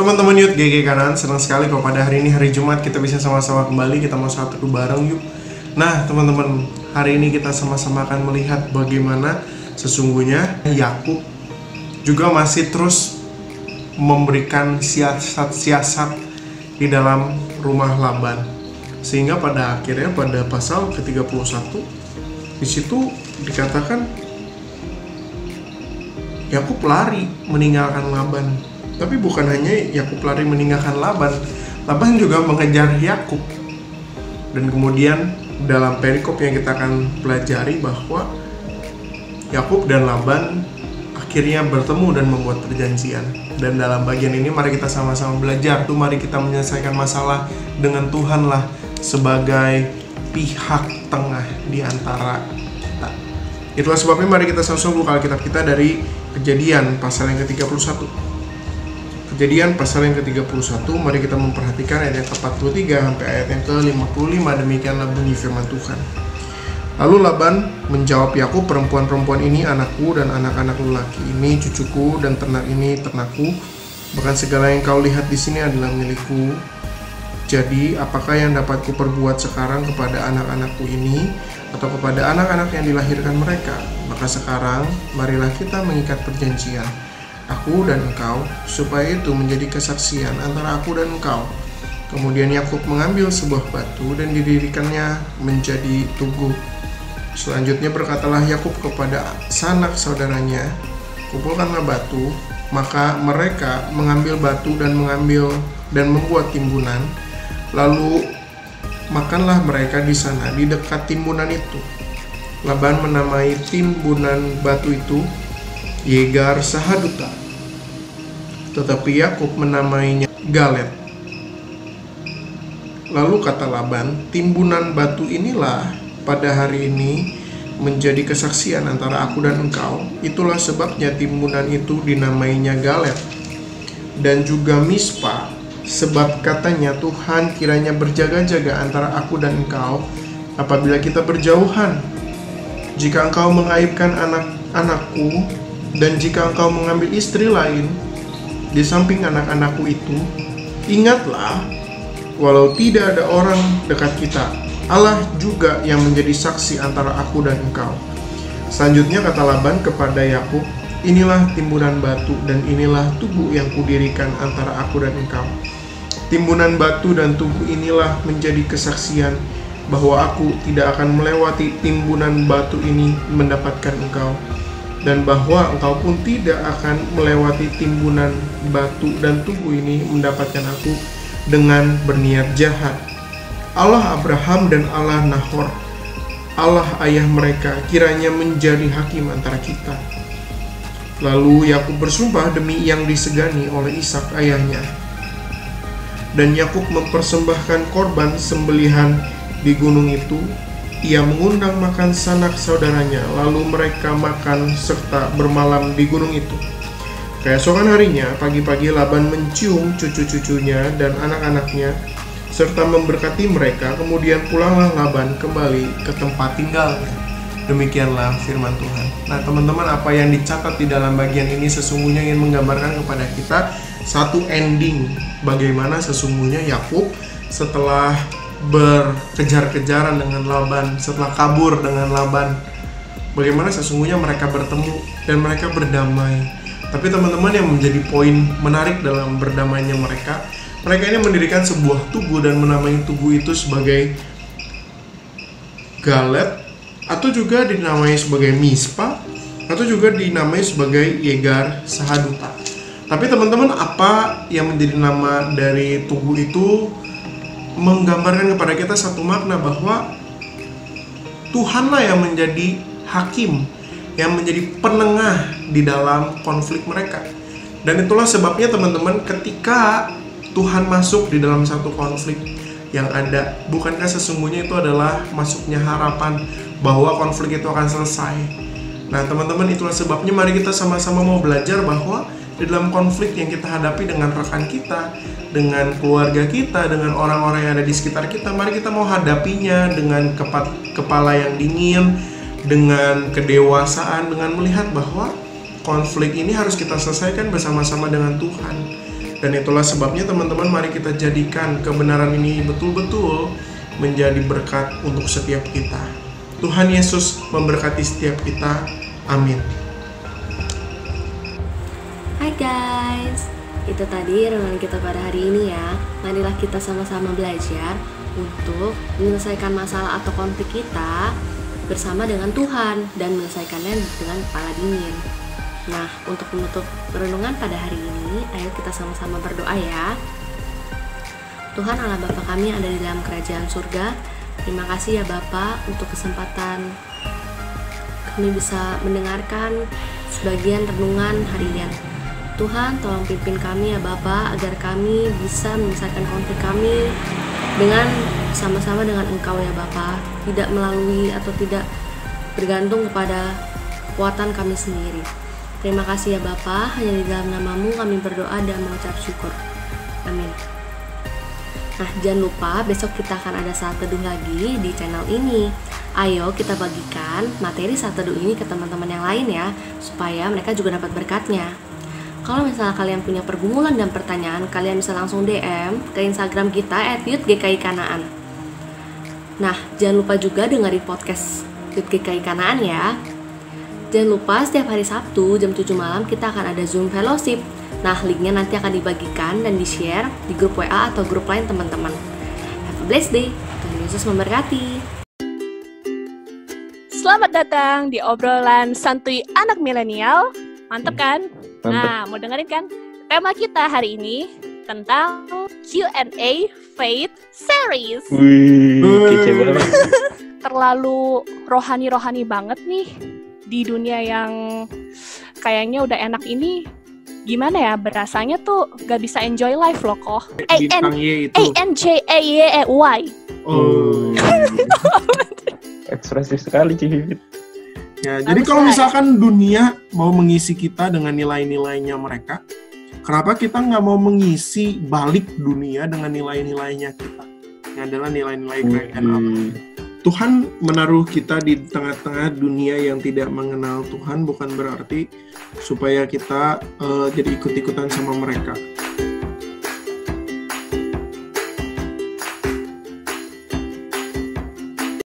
teman-teman Youth GG Kanan, senang sekali kalau pada hari ini hari Jumat kita bisa sama-sama kembali, kita mau satu bareng yuk. Nah teman-teman, hari ini kita sama-sama akan melihat bagaimana sesungguhnya Yakub juga masih terus memberikan siasat-siasat di dalam rumah Laban. Sehingga pada akhirnya pada pasal ke-31 di situ dikatakan Yakub lari meninggalkan Laban. Tapi bukan hanya Yakub lari meninggalkan Laban, Laban juga mengejar Yakub. Dan kemudian dalam perikop yang kita akan pelajari bahwa Yakub dan Laban akhirnya bertemu dan membuat perjanjian. Dan dalam bagian ini mari kita sama-sama belajar. Mari kita menyelesaikan masalah dengan Tuhanlah sebagai pihak tengah di antara kita. Itulah sebabnya mari kita sama-sama buka Alkitab kita dari Kejadian pasal yang ke-31. Kejadian pasal yang ke-31, mari kita memperhatikan ayat yang ke-43 sampai ayat yang ke-55. Demikianlah bunyi firman Tuhan. Lalu Laban menjawab Yakub, perempuan-perempuan ini anakku dan anak-anak lelaki ini cucuku dan ternak ini ternakku. Bahkan segala yang kau lihat di sini adalah milikku. Jadi apakah yang dapat kuperbuat sekarang kepada anak-anakku ini atau kepada anak-anak yang dilahirkan mereka? Maka sekarang marilah kita mengikat perjanjian, aku dan engkau, supaya itu menjadi kesaksian antara aku dan engkau. Kemudian Yakub mengambil sebuah batu dan didirikannya menjadi tugu. Selanjutnya berkatalah Yakub kepada sanak saudaranya, kumpulkanlah batu. Maka mereka mengambil batu dan membuat timbunan. Lalu makanlah mereka di sana di dekat timbunan itu. Laban menamai timbunan batu itu Yegar Sahaduta, tetapi Yakub menamainya Galet. Lalu kata Laban, timbunan batu inilah pada hari ini menjadi kesaksian antara aku dan engkau. Itulah sebabnya timbunan itu dinamainya Galet dan juga Mispa, sebab katanya Tuhan kiranya berjaga-jaga antara aku dan engkau apabila kita berjauhan. Jika engkau mengaibkan anak-anakku dan jika engkau mengambil istri lain di samping anak-anakku itu, ingatlah, walau tidak ada orang dekat kita, Allah juga yang menjadi saksi antara aku dan engkau. Selanjutnya kata Laban kepada Yakub, inilah timbunan batu dan inilah tugu yang kudirikan antara aku dan engkau. Timbunan batu dan tugu inilah menjadi kesaksian bahwa aku tidak akan melewati timbunan batu ini mendapatkan engkau, dan bahwa engkau pun tidak akan melewati timbunan batu dan tugu ini mendapatkan aku dengan berniat jahat. Allah Abraham dan Allah Nahor, Allah ayah mereka, kiranya menjadi hakim antara kita. Lalu Yakub bersumpah demi yang disegani oleh Ishak ayahnya. Dan Yakub mempersembahkan korban sembelihan di gunung itu. Ia mengundang makan sanak saudaranya, lalu mereka makan serta bermalam di gunung itu. Keesokan harinya, pagi-pagi Laban mencium cucu-cucunya dan anak-anaknya, serta memberkati mereka. Kemudian pulanglah Laban kembali ke tempat tinggalnya. Demikianlah firman Tuhan. Nah teman-teman, apa yang dicatat di dalam bagian ini sesungguhnya ingin menggambarkan kepada kita satu ending bagaimana sesungguhnya Yakub setelah berkejar-kejaran dengan Laban, setelah kabur dengan Laban, bagaimana sesungguhnya mereka bertemu dan mereka berdamai. Tapi teman-teman, yang menjadi poin menarik dalam berdamainya mereka ini mendirikan sebuah tugu dan menamai tugu itu sebagai Galet, atau juga dinamai sebagai Mispa, atau juga dinamai sebagai Yegar Sahaduta. Tapi teman-teman, apa yang menjadi nama dari tugu itu menggambarkan kepada kita satu makna bahwa Tuhanlah yang menjadi hakim, yang menjadi penengah di dalam konflik mereka. Dan itulah sebabnya teman-teman, ketika Tuhan masuk di dalam satu konflik yang ada, bukankah sesungguhnya itu adalah masuknya harapan bahwa konflik itu akan selesai. Nah teman-teman, itulah sebabnya mari kita sama-sama mau belajar bahwa di dalam konflik yang kita hadapi dengan rekan kita, dengan keluarga kita, dengan orang-orang yang ada di sekitar kita, mari kita mau hadapinya dengan kepala yang dingin, dengan kedewasaan, dengan melihat bahwa konflik ini harus kita selesaikan bersama-sama dengan Tuhan. Dan itulah sebabnya teman-teman, mari kita jadikan kebenaran ini betul-betul menjadi berkat untuk setiap kita. Tuhan Yesus memberkati setiap kita. Amin. Hai guys, itu tadi renungan kita pada hari ini ya. Marilah kita sama-sama belajar untuk menyelesaikan masalah atau konflik kita bersama dengan Tuhan dan menyelesaikannya dengan kepala dingin. Nah, untuk menutup renungan pada hari ini, ayo kita sama-sama berdoa ya. Tuhan Allah Bapa kami yang ada di dalam kerajaan surga, terima kasih ya Bapa untuk kesempatan kami bisa mendengarkan sebagian renungan harian. Tuhan, tolong pimpin kami ya Bapa agar kami bisa menyelesaikan konflik kami dengan sama-sama dengan Engkau ya Bapa, tidak melalui atau tidak bergantung kepada kekuatan kami sendiri. Terima kasih ya Bapa, hanya di dalam nama-Mu kami berdoa dan mengucap syukur. Amin. Nah, jangan lupa besok kita akan ada saat teduh lagi di channel ini. Ayo kita bagikan materi saat teduh ini ke teman-teman yang lain ya, supaya mereka juga dapat berkatnya. Kalau misalnya kalian punya pergumulan dan pertanyaan, kalian bisa langsung DM ke Instagram kita @yudgkikanaan. Nah, jangan lupa juga dengerin podcast YudGKI Kanaan ya. Jangan lupa setiap hari Sabtu jam 7 malam kita akan ada Zoom Fellowship. Nah, linknya nanti akan dibagikan dan di-share di grup WA atau grup lain teman-teman. Have a blessed day. Tuhan Yesus memberkati. Selamat datang di obrolan santuy anak milenial. Mantep kan? Mantep. Nah, mau dengerin kan? Tema kita hari ini tentang Q&A Faith Series. Wih, kece banget. Terlalu rohani-rohani banget nih di dunia yang kayaknya udah enak ini. Gimana ya, berasanya tuh gak bisa enjoy life loh kok. Bintang Y itu. ANJAYY. Oh. Ekspresif sekali Cihit. Ya, jadi kalau misalkan dunia mau mengisi kita dengan nilai-nilainya mereka, kenapa kita nggak mau mengisi balik dunia dengan nilai-nilainya kita? Yang adalah nilai-nilai kerajaan Allah. Tuhan menaruh kita di tengah-tengah dunia yang tidak mengenal Tuhan bukan berarti supaya kita jadi ikut-ikutan sama mereka.